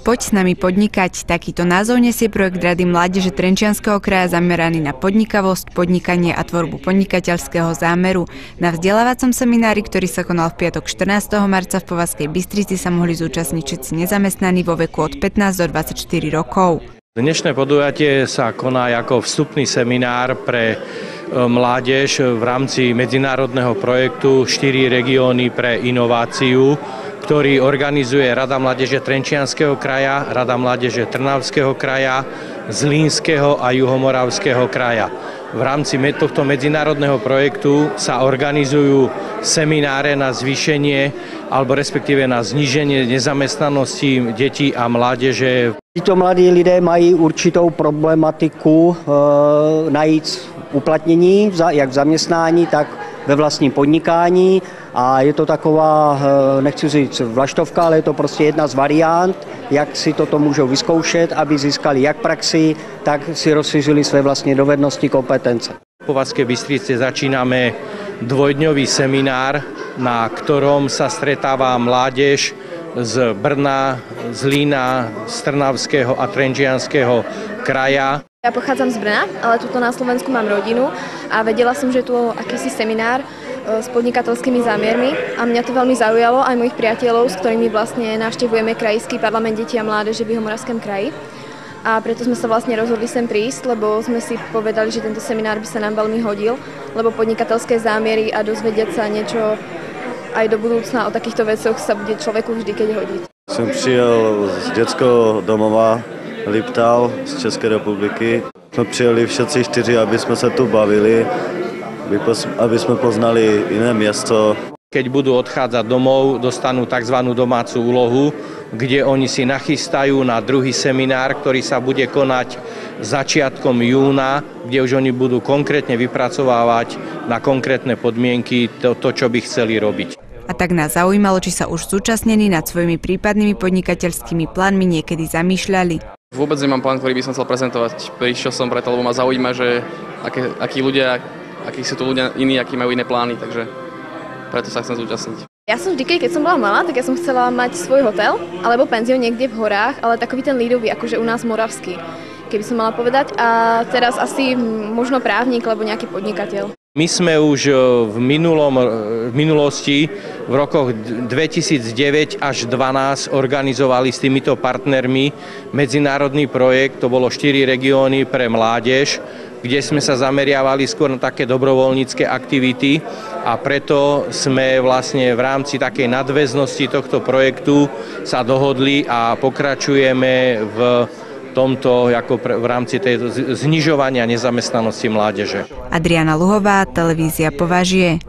Poď s nami podnikať. Takýto názov nesie projekt Rady mládeže Trenčianskeho kraja zameraný na podnikavosť, podnikanie a tvorbu podnikateľského zámeru. Na vzdelávacom seminári, ktorý sa konal v piatok 14. marca v Považskej Bystrici, sa mohli zúčastniť všetci nezamestnaní vo veku od 15 do 24 rokov. Dnešné podujatie sa koná ako vstupný seminár pre mládež v rámci medzinárodného projektu 4 regióny pre inováciu, ktorý organizuje Rada mládeže Trenčianskeho kraja, Rada mládeže Trnavského kraja, Zlínskeho a Juhomoravského kraja. V rámci tohto medzinárodného projektu sa organizujú semináre na zvýšenie alebo respektíve na zníženie nezamestnanosti detí a mládeže. Títo mladí lidé mají určitou problematiku najít uplatnění, jak v zaměstnání, tak ve vlastním podnikání a je to taková, nechci říct vlaštovka, ale je to prostě jedna z variant, jak si toto můžou vyzkoušet, aby získali jak praxi, tak si rozšířili své vlastní dovednosti, kompetence. V Považskej Bystrici začíname dvojdňový seminár, na ktorom sa stretáva mládež z Brna, Zlína, z Trnavského a Trenčianskeho kraja. Ja pochádzam z Brna, ale tuto na Slovensku mám rodinu a vedela som, že tu akýsi seminár s podnikateľskými zámiermi a mňa to veľmi zaujalo, aj mojich priateľov, s ktorými vlastne navštevujeme krajský parlament detí a mládeže v Juhomoravskom kraji. A preto sme sa vlastne rozhodli sem prísť, lebo sme si povedali, že tento seminár by sa nám veľmi hodil, lebo podnikateľské zámiery a dozvedieť sa niečo aj do budúcna o takýchto veciach sa bude človeku vždy keď hodiť. Jsem přijel z dětského domova Liptal z České republiky. Jsme přijeli všetci 4, aby jsme se tu bavili, aby jsme poznali jiné město. Keď budú odchádzať domov, dostanú tzv. Domácu úlohu, kde oni si nachystajú na druhý seminár, ktorý sa bude konať začiatkom júna, kde už oni budú konkrétne vypracovávať na konkrétne podmienky to, čo by chceli robiť. A tak nás zaujímalo, či sa už zúčastnení nad svojimi prípadnými podnikateľskými plánmi niekedy zamýšľali. Vôbec nemám plán, ktorý by som chcel prezentovať. Prišiel som preto, lebo ma zaujíma, že akí sú tu ľudia iní, akí majú iné plány, takže preto sa chcem zúčastniť. Ja som vždy, keď som bola malá, tak ja som chcela mať svoj hotel alebo penzión niekde v horách, ale takový ten ľudový, akože u nás moravský, keby som mala povedať. A teraz asi možno právnik alebo nejaký podnikateľ. My sme už v minulosti, v rokoch 2009 až 2012 organizovali s týmito partnermi medzinárodný projekt, to bolo 4 regióny pre mládež, kde sme sa zameriavali skôr na také dobrovoľnícke aktivity a preto sme vlastne v rámci takej nadväznosti tohto projektu sa dohodli a pokračujeme v tomto ako v rámci znižovania nezamestnanosti mládeže. Adriana Luhová, televízia Považie.